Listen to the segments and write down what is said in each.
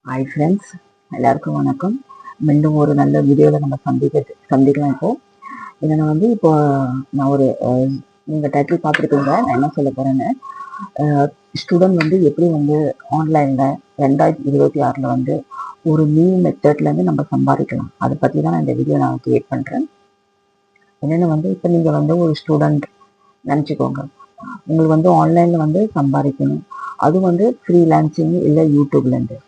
Hi friends, எல்லாருக்கும் வணக்கம். மீண்டும் ஒரு நல்ல வீடியோவில் நம்ம சந்திக்கலாம். என்னென்னா இப்போ நான் ஒரு நீங்கள் டைட்டில் பார்த்துருக்கீங்க. நான் என்ன சொல்ல போகிறேன்னு, ஸ்டூடெண்ட் எப்படி ஆன்லைனில் 2026 ஒரு நியூ மெத்தட்லேருந்து நம்ம சம்பாதிக்கலாம், அதை பற்றி தான் இந்த வீடியோ நான் கிரியேட் பண்ணுறேன். என்னென்னா இப்போ நீங்கள் ஒரு ஸ்டூடெண்ட் நினச்சிக்கோங்க. உங்களுக்கு ஆன்லைனில் சம்பாதிக்கணும். அது ஃப்ரீலான்சிங் இல்லை யூடியூப்லேருந்து.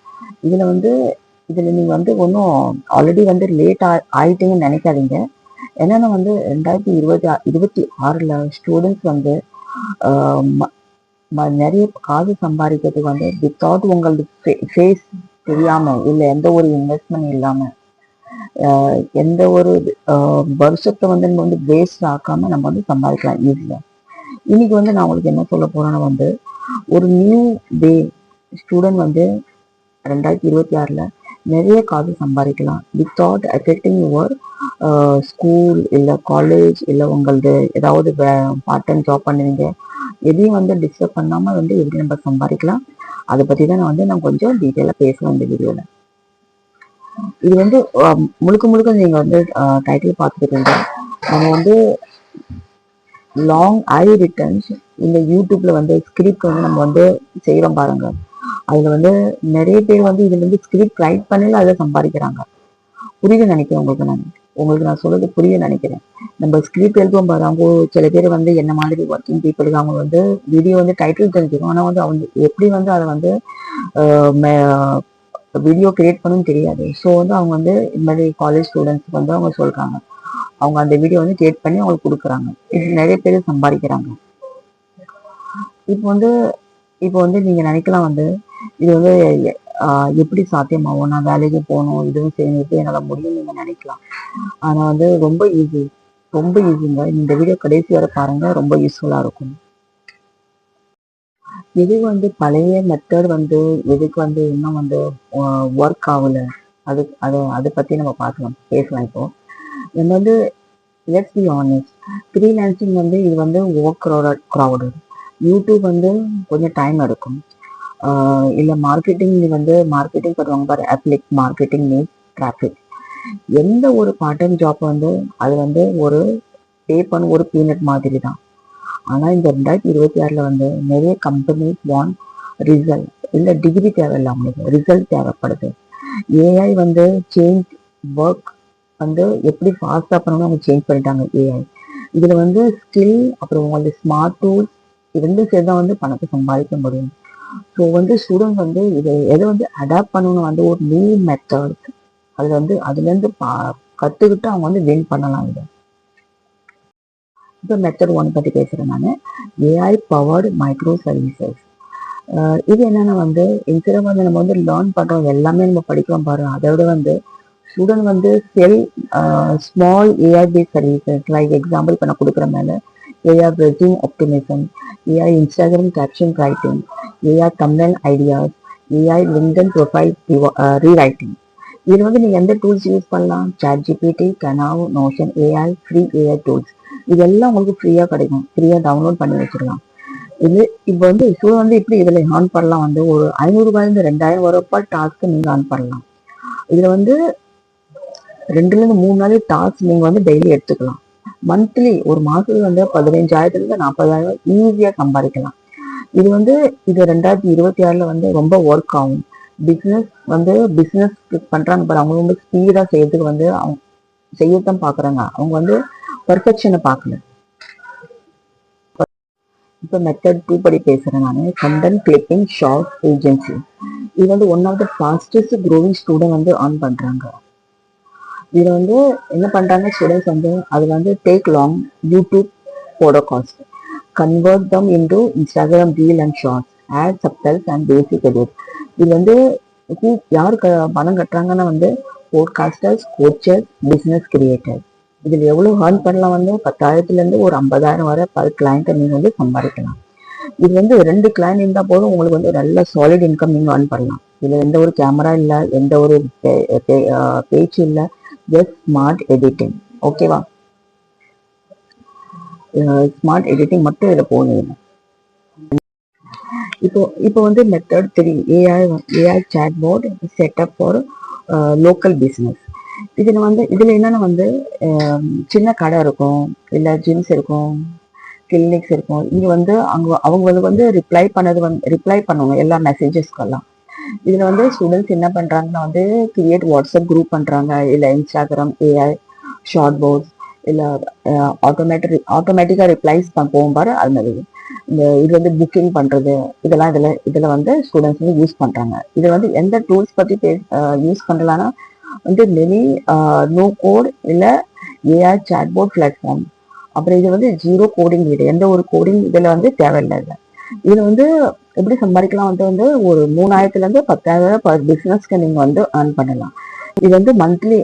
இதில் நீங்கள் ஒன்றும் ஆல்ரெடி லேட் ஆயிட்டீங்கன்னு நினைக்காதீங்க. என்னென்னா 2026 ஸ்டூடெண்ட்ஸ் நிறைய காசு சம்பாதிக்கிறதுக்கு வித்தவுட் உங்களுக்கு ஃபேஸ் தெரியாமல் இல்லை எந்த ஒரு இன்வெஸ்ட்மெண்ட் இல்லாமல் எந்த ஒரு வருஷத்தை நம்ம வேஸ்ட் ஆக்காமல் நம்ம சம்பாதிக்கலாம் ஈஸியாக. இன்னைக்கு நான் உங்களுக்கு என்ன சொல்ல போறேன்னா ஒரு நியூ வே ஸ்டூடெண்ட் 2026 நிறைய காசு சம்பாதிக்கலாம் வித்தவுட் அஃபெக்டிங் யுவர் ஸ்கூல் இல்லை காலேஜ் இல்லை உங்களது ஏதாவது பார்ட் டைம் ஜாப் பண்ணுவீங்க, எதையும் டிஸ்டர்ப் பண்ணாமல் எப்படி நம்ம சம்பாதிக்கலாம், அதை பற்றி தான் நான் கொஞ்சம் டீட்டெயிலாக பேசுவேன் இந்த வீடியோவில். இது முழுக்க நீங்கள் டைட்டில் பார்த்துருக்கீங்க. நம்ம லாங் ஐ ரிட்டர்ன்ஸ் இந்த யூடியூப்ல ஸ்கிரிப்ட் நம்ம செய்கிறோம் பாருங்க. அதுல நிறைய பேர் இதுல ஸ்கிரிப்ட் ரைட் பண்ணல அதை சம்பாதிக்கிறாங்க. புரிய நினைக்கிறேன் உங்களுக்கு நான் சொல்றது புரிய நினைக்கிறேன். நம்ம ஸ்கிரிப்ட் எழுதுவோம் பாரு, அவங்க சில பேர் என்ன மாதிரி ஒர்க்கிங் பீப்புளுக்கு அவங்க வீடியோ டைட்டில் தெரிஞ்சுக்கும், ஆனா அவங்க எப்படி அதை வீடியோ கிரியேட் பண்ணணும்னு தெரியாது. ஸோ அவங்க இந்த மாதிரி காலேஜ் ஸ்டூடெண்ட்ஸ்க்கு அவங்க சொல்றாங்க, அவங்க அந்த வீடியோ கிரியேட் பண்ணி அவங்களுக்கு கொடுக்குறாங்க. இது நிறைய பேர் சம்பாதிக்கிறாங்க. இப்போ நீங்க நினைக்கலாம் இது எப்படி சாத்தியமாகும், நான் வேலைக்கு போகணும், இதுவும் செய்யணும், எப்படி என்னால முடியும் நீங்க நினைக்கலாம். ஆனா ரொம்ப ஈஸிங்க. இந்த வீடியோ கடைசி வரை பாருங்க, ரொம்ப யூஸ்ஃபுல்லா இருக்கும். இது பழைய மெத்தட் எதுக்கு இன்னும் ஒர்க் ஆகல, அதை பத்தி நம்ம பேசலாம். இப்போ நம்ம லெட்ஸ் பி ஆனஸ்ட், ஃப்ரீலான்சிங் இது ஓவர் க்ரௌடட். யூடியூப் கொஞ்சம் டைம் எடுக்கும். இல்லை மார்க்கெட்டிங் மார்க்கெட்டிங் பண்ணுவாங்க பாரு, அப்ளிக் மார்க்கெட்டிங் மீன்ஸ் டிராஃபிக். எந்த ஒரு பார்ட் டைம் ஜாப் அது ஒரு பே பண்ண ஒரு பீனட் மாதிரி தான். ஆனால் இந்த 2026 நிறைய கம்பெனிஸ் வாண்ட் ரிசல்ட். இல்லை டிகிரி தேவையில்லை, அவங்களுக்கு ரிசல்ட் தேவைப்படுது. ஏஐ சேஞ்ச் ஒர்க் எப்படி ஃபாஸ்ட்டாக பண்ணணும் அவங்க சேஞ்ச் பண்ணிட்டாங்க ஏஐ. இதில் ஸ்கில் அப்புறம் உங்களோட ஸ்மார்ட் டூல்ஸ் இரண்டும் சேர்ந்து பணத்தை சம்பாதிக்க முடியும். ஸோ ஸ்டூடெண்ட் இதை எதை அடாப்ட் பண்ணணும் ஒரு நியூ மெத்தட். அது அதுலேருந்து கற்றுக்கிட்டு அவங்க வின் பண்ணலாம். இதை இப்போ மெத்தட் 1 பற்றி பேசுகிறேன் நான். AI powered micro services. இது என்னன்னா இன்ஸ்டா நம்ம லேர்ன் பண்ணுறோம், எல்லாமே நம்ம படிக்கிறோம் பாரு. அதை விட student sell small AI based services. Like example இப்போ நான் கொடுக்குற மேலே AI resume optimism, AI Instagram caption writing, AI thumbnail ideas, AI LinkedIn profile rewriting. இதில் நீங்கள் எந்த டூல்ஸ் யூஸ் பண்ணலாம்? ChatGPT, Canva, Notion, AI, free AI tools. இதெல்லாம் உங்களுக்கு ஃப்ரீயாக கிடைக்கும், ஃப்ரீயாக டவுன்லோட் பண்ணி வச்சுக்கலாம். இப்போ ஸ்டூடெண்ட் இப்படி இதில் ஏர்ன் பண்ணலாம். ஒரு 500 ரூபாயிலிருந்து 2000 வரப்போ டாஸ்க்கு நீங்கள் ஏர்ன் பண்ணலாம். இதில் 2 3 நாள் டாஸ்க் நீங்கள் டெய்லி எடுத்துக்கலாம். மந்த்லி ஒரு மாசத்துக்கு 15,000 40,000 ஈஸியா சம்பாதிக்கலாம். இது இது 2026 ரொம்ப ஒர்க் ஆகும். பிசினஸ் பண்றாங்க பாரு, அவங்க ஸ்பீடா செய்யறதுக்கு அவங்க செய்யத்தான் பாக்குறாங்க. அவங்க பெர்ஃபெக்ஷனை பார்க்கல. இப்ப மெத்தட் 2 படி பேசுறேன் நான். Content clipping short agency. இது one of the fastest growing student earn பண்றாங்க. இது என்ன பண்றாங்க ஸ்டூடெண்ட்ஸ் அது take long YouTube podcast, convert them into Instagram reel and shorts, add subtitles and basic edit. இது யாரு பணம் கட்டுறாங்கன்னா போட்காஸ்டர்ஸ், கோச்சர்ஸ், பிசினஸ் கிரியேட்டர்ஸ். இதுல எவ்வளவு ஏர்ன் பண்ணலாம் 10,000 ஒரு 50,000 வரை பர் கிளைண்ட்டை நீங்க சம்பாதிக்கலாம். இது 2 கிளைண்ட் இருந்தா போதும், உங்களுக்கு நல்ல சாலிட் இன்கம் நீங்க ஏர்ன் பண்ணலாம். இதுல எந்த ஒரு கேமரா இல்லை, எந்த ஒரு பேச்சு இல்லை, ஜஸ்ட் ஸ்மார்ட் எடிட்டிங். ஓகேவா? ஸ்மார்ட் எடிட்டிங் மட்டும் இதில் போகணும். இப்போ இப்போ வந்து method 3 AI chatbot setup for local business. இதுல என்னன்னா வந்து சின்ன கடை இருக்கும், இல்ல ஜிம்ஸ் இருக்கும், கிளினிக்ஸ் இருக்கும். இங்க வந்து அவங்களுக்கு வந்து ரிப்ளை பண்ணணும் எல்லா மெசேஜஸ்க்கெல்லாம். இதுல வந்து ஸ்டூடெண்ட்ஸ் என்ன பண்றாங்கன்னா வந்து கிரியேட் வாட்ஸ்அப் குரூப் பண்றாங்க, இல்ல இன்ஸ்டாகிராம் ஏஐ ஷார்ட் போர்ட்ஸ், இல்ல ஆட்டோமேட்டிக்கா ரிப்ளைஸ் போகும் பாரு, அது மாதிரி இது வந்து புக்கிங் பண்றது, இதெல்லாம் இதுல வந்து ஸ்டூடெண்ட்ஸ் வந்து யூஸ் பண்றாங்க. இது வந்து எந்த டூல்ஸ் பத்தி யூஸ் பண்ணலாம்னா வந்து மெனி நோ கோட் இல்ல ஏஐ சாட்போர்ட் பிளாட்ஃபார்ம். அப்புறம் இது வந்து ஜீரோ கோடிங் வீடு, எந்த ஒரு கோடிங் இதுல வந்து தேவையில்லை. இதுல வந்து எப்படி சம்பாதிக்கலாம் வந்து ஒரு 3000ல இருந்து 10,000 பர் பிசினஸ்க்கு நீங்க வந்து ஏர்ன் பண்ணலாம். இது வந்து மந்த்லி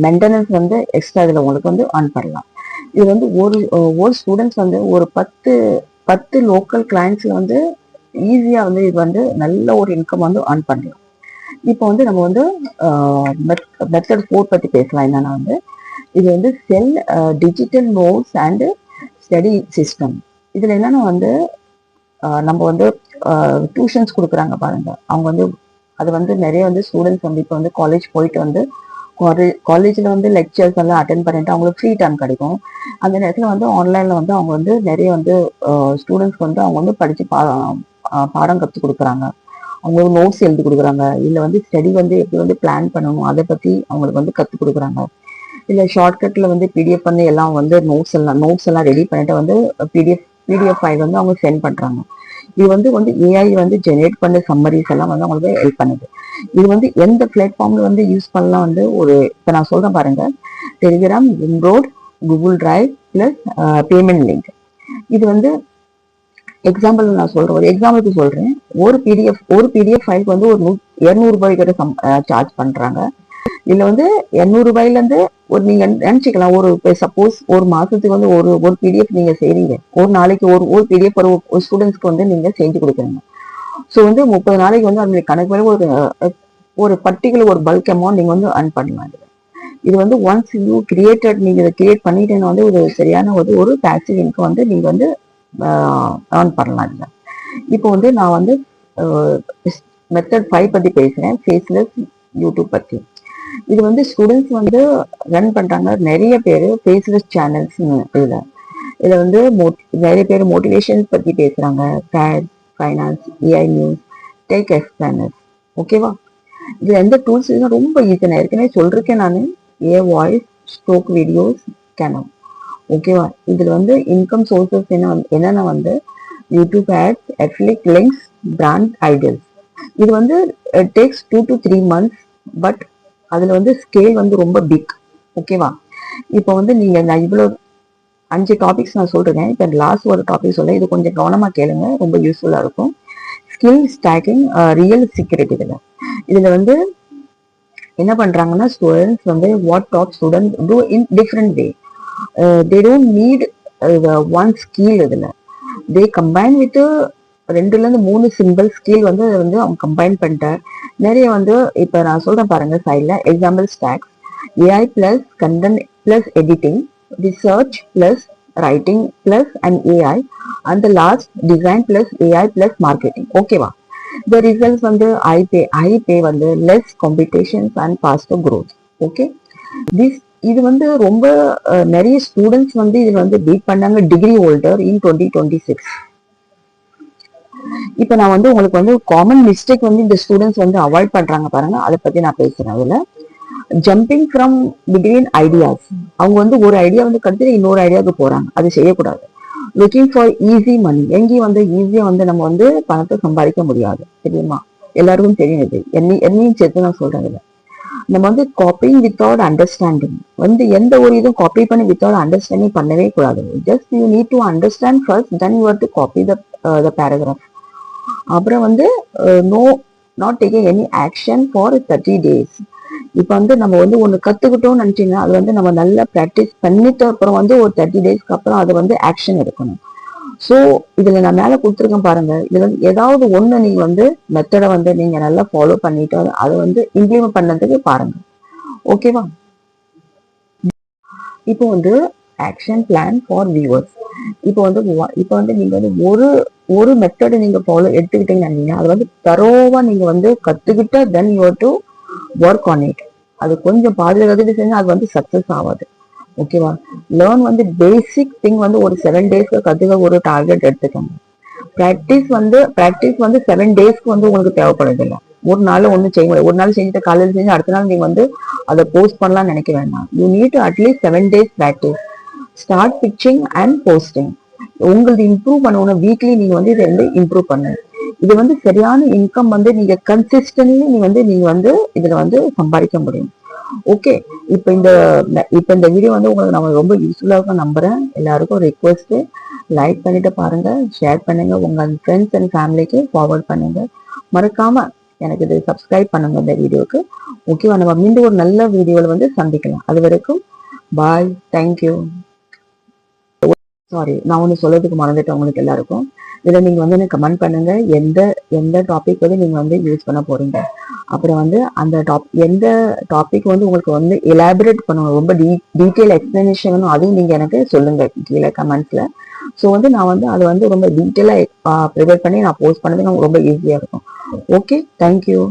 மெயின்டெனன்ஸ் வந்து எக்ஸ்ட்ரா இதுல உங்களுக்கு வந்து ஏர்ன் பண்ணலாம். இது வந்து ஒரு ஸ்டூடெண்ட்ஸ் வந்து ஒரு 10 லோக்கல் கிளைண்ட்ஸ்ல வந்து ஈஸியா வந்து இது வந்து நல்ல ஒரு இன்கம் வந்து ஏர்ன் பண்ணலாம். இப்போ வந்து நம்ம வந்து மெத்தட் 4 பத்தி பேசலாம். என்னன்னா வந்து இது வந்து sell digital notes and study system. இதுல என்னன்னா வந்து நம்ம வந்து டியூஷன்ஸ் கொடுக்குறாங்க பாருங்க, அவங்க வந்து அது வந்து நிறைய வந்து ஸ்டூடெண்ட்ஸ் வந்து இப்போ வந்து காலேஜ் போயிட்டு வந்து காலேஜில் வந்து லெக்சர்ஸ் எல்லாம் அட்டென்ட் பண்ணிட்டு அவங்களுக்கு ஃப்ரீ டைம் கிடைக்கும். அந்த நேரத்தில் வந்து ஆன்லைனில் வந்து அவங்க வந்து நிறைய வந்து ஸ்டூடெண்ட்ஸ்க்கு வந்து அவங்க வந்து படித்து பாடம் கற்றுக் கொடுக்குறாங்க, அவங்களுக்கு நோட்ஸ் எழுதி கொடுக்குறாங்க, இல்லை வந்து ஸ்டடி வந்து எப்படி வந்து பிளான் பண்ணணும் அதை பற்றி அவங்களுக்கு வந்து கற்றுக் கொடுக்குறாங்க. இல்லை ஷார்ட்கட்டில் வந்து பிடிஎஃப் வந்து எல்லாம் வந்து நோட்ஸ் எல்லாம் ரெடி பண்ணிட்டு வந்து பிடிஎஃப் ஃபைல் வந்து அவங்க சென்ட் பண்ணுறாங்க. இது வந்து ஏஐ வந்து ஜெனரேட் பண்ண சம்மரிஸ் எல்லாம் வந்து அவங்களுக்கு ஹெல்ப் பண்ணுது. இது வந்து எந்த பிளாட்ஃபார்ம்ல வந்து யூஸ் பண்ணலாம் வந்து இப்போ நான் சொல்றேன் பாருங்க, டெலிகிராம், விம்ரோட், Google drive plus payment link. இது வந்து எக்ஸாம்பிள் நான் சொல்றேன், ஒரு எக்ஸாம்பிளுக்கு சொல்றேன். ஒரு பிடிஎஃப் ஃபைலுக்கு வந்து ஒரு 200 ரூபாய் கிட்ட சார்ஜ் பண்றாங்க. இதுல வந்து 200 ரூபாயில இருந்து நீங்க நினைச்சுக்கலாம், சப்போஸ் ஒரு மாசத்துக்கு வந்து ஒரு பிடிஎஃப் நீங்க செய்றீங்க, ஒரு நாளைக்கு ஒரு பிடிஎஃப் ஒரு ஸ்டூடெண்ட்ஸ்க்கு வந்து நீங்க செஞ்சு கொடுக்குறீங்க. ஸோ வந்து 30 நாளைக்கு வந்து அந்த கணக்கு மேல ஒரு பர்டிகுலர் ஒரு பல்க் அமௌண்ட் நீங்க வந்து earn பண்ணலாம். இது வந்து ஒன்ஸ் நீங்க இதை கிரியேட் பண்ணிட்டீங்கன்னா வந்து ஒரு சரியான ஒரு பேசிவ் இன்கம் வந்து நீங்க வந்து earn பண்ணலாம். இல்லை இப்போ வந்து நான் வந்து மெத்தட் 5 பத்தி பேசுறேன், ஃபேஸ்லெஸ் யூடியூப் பத்தி. இது வந்து ஸ்டூடெண்ட்ஸ் வந்து ரன் பண்றாங்க, நிறைய பேர் ஃபேஸ்லெஸ் சேனல்ஸ். இதுல வந்து நிறைய பேர் மோட்டிவேஷன் பத்தி பேசுறாங்க, ஃபைனான்ஸ், ஏஐ நியூஸ், டேக் எக்ஸ்பிளைனர்ஸ். ஓகேவா? இது எந்த டூல்ஸ் ரொம்ப ஈஸி, நான் ஏற்கனவே சொல்றேன். நான் ஏ வாய்ஸ், ஸ்ட்ரோக் வீடியோஸ், கேனம். ஓகேவா? இதுல வந்து இன்கம் சோர்சஸ் என்னன்னா வந்து YouTube ads, affiliate links, brand ideals. இது வந்து டேக்ஸ் 2 to 3 months, பட் அதுல வந்து ஸ்கேல் வந்து ரொம்ப பிக். ஓகேவா? இப்போ வந்து நான் இவ்வளவு 5 டாபிக்ஸ் நான் சொல்றேன். இப்போ லாஸ்ட் ஒரு டாபிக் சொல்ல, இது கொஞ்சம் கவனமா கேளுங்க, ரொம்ப யூஸ்ஃபுல்லா இருக்கும். Skill stacking, real secret. இதுல வந்து என்ன பண்றாங்கன்னா ஸ்டூடெண்ட்ஸ் வந்து what top student do in different way. They don't need one skill. இதுல they combine with 2 to 3 simple skill வந்து அவங்க கம்பைன் பண்ணிட்டு நிறைய வந்து இப்ப நான் சொல்றேன் பாருங்க சைட்ல example stacks, AI plus content plus editing, research plus writing plus and AI, அந்த last design plus AI plus marketing. ஓகேவா? இந்த ரிசல்ட்ஸ் வந்து ஐ பே வந்து less competitions and faster growth. Okay, இது வந்து ரொம்ப நிறைய ஸ்டூடெண்ட்ஸ் வந்து இதுல வந்து பீட் பண்ணாங்க, டிகிரி ஹோல்டர் இன் 2026. இப்ப நான் வந்து உங்களுக்கு வந்து காமன் மிஸ்டேக் வந்து இந்த ஸ்டூடெண்ட்ஸ் வந்து அவாய்ட் பண்றாங்க பாருங்க, அதை பத்தி நான் பேசுறேன். அதுல ஜம்பிங் ஃப்ரம் பிட்வீன் ஐடியாஸ். அவங்க வந்து ஒரு ஐடியா வந்து கடுத்து இன்னொரு ஐடியாவுக்கு போறாங்க, அது செய்யக்கூடாது. லுக்கிங் ஃபார் ஈஸி மணி. எங்கேயும் வந்து ஈஸியா வந்து நம்ம வந்து பணத்தை சம்பாதிக்க முடியாது, தெரியுமா? எல்லாருக்கும் தெரியும். இது என்னையும் சேர்த்து நான் சொல்றேன். இல்லை, நம்ம வந்து காப்பிங் வித்தவுட் அண்டர்ஸ்டாண்டிங் வந்து எந்த ஒரு இதுவும் காப்பி பண்ணி வித்தவுட் அண்டர்ஸ்டாண்டிங் பண்ணவே கூடாது. Just you need to understand first, then you have to copy the paragraph. அப்புறம் வந்து no not taking any action for 30 days. இப்போ வந்து நம்ம வந்து ஒன்று கத்துக்கிட்டோம்னு நினைச்சீங்கன்னா அது வந்து நம்ம நல்லா ப்ராக்டிஸ் பண்ணிட்டு அப்புறம் வந்து ஒரு 30 daysக்கு அப்புறம் அதை வந்து ஆக்ஷன் எடுக்கணும். ஸோ இதுல நான் மேல கொடுத்துருக்கேன் பாருங்க, இதுல வந்து ஏதாவது ஒண்ணு நீங்க வந்து மெத்தடை வந்து நீங்க நல்லா ஃபாலோ பண்ணிட்டு அதை வந்து இம்ப்ளிமெண்ட் பண்ணதுக்கு பாருங்க. ஓகேவா? இப்போ வந்து ஆக்ஷன் பிளான் ஃபார் வியூவர்ஸ். இப்போ வந்து நீங்க வந்து ஒரு ஒரு மெத்தடை நீங்க ஃபாலோ எடுத்துக்கிட்டீங்கன்னா அது வந்து தரோவா நீங்க வந்து கத்துக்கிட்ட then you to work on it. அது கொஞ்சம் பாதுகாத்து செஞ்சா அது வந்து சக்சஸ் ஆகாது. ஓகேவா? லேர்ன் வந்து பேசிக் திங் வந்து ஒரு 7 டேஸ்க்கு கத்துக்க ஒரு டார்கெட் எடுத்துக்கோங்க. ப்ராக்டிஸ் வந்து 7 டேஸ்க்கு வந்து உங்களுக்கு தேவைப்படுது இல்லை. ஒரு நாள் ஒன்றும் செய்ய முடியாது. ஒரு நாள் செஞ்சுட்டு காலையில் செஞ்சு அடுத்த நாள் நீங்க வந்து அதை போஸ்ட் பண்ணலாம்னு நினைக்க வேண்டாம். You need to at least 7 days practice. Start pitching and posting. உங்களுக்கு இம்ப்ரூவ் பண்ணணும். வீக்லி நீங்க வந்து இதை வந்து இம்ப்ரூவ் பண்ணுங்க. இது வந்து சரியான இன்கம் வந்து நீங்க கன்சிஸ்டன்ட்லி நீங்க வந்து இதுல வந்து சம்பாதிக்க முடியும். ஓகே, இப்போ இந்த வீடியோ வந்து உங்களுக்கு நான் ரொம்ப யூஸ்ஃபுல்லா இருக்கும் நம்புறேன். எல்லாருக்கும் ரெக்வஸ்ட், லைக் பண்ணிட்டு பாருங்க, ஷேர் பண்ணுங்க, உங்க ஃப்ரெண்ட்ஸ் அண்ட் ஃபேமிலிக்கு ஃபார்வர்ட் பண்ணுங்க. மறக்காம எனக்கு இது சப்ஸ்கிரைப் பண்ணுங்க இந்த வீடியோக்கு. ஓகேவா? நம்ம மீண்டும் ஒரு நல்ல வீடியோவில் வந்து சந்திக்கலாம். அது வரைக்கும் பாய், தேங்க்யூ. சாரி, நான் ஒன்று சொல்றதுக்கு மறந்துட்டேன் உங்களுக்கு எல்லாருக்கும். இதை நீங்க வந்து எனக்கு கமெண்ட் பண்ணுங்க, எந்த எந்த டாபிக் வந்து நீங்க வந்து யூஸ் பண்ண போறீங்க. அப்புறம் வந்து அந்த எந்த டாபிக் வந்து உங்களுக்கு வந்து எலாபரேட் பண்ணணும், ரொம்ப டீட்டெயில் எக்ஸ்பிளனேஷன் வேணும், அதுவும் நீங்க எனக்கு சொல்லுங்க கீழே கமெண்ட்ஸ்ல. ஸோ வந்து நான் வந்து அதை வந்து ரொம்ப டீட்டெயிலாக ப்ரிப்பேர் பண்ணி நான் போஸ்ட் பண்ணது ரொம்ப ஈஸியாக இருக்கும். Okay, thank you.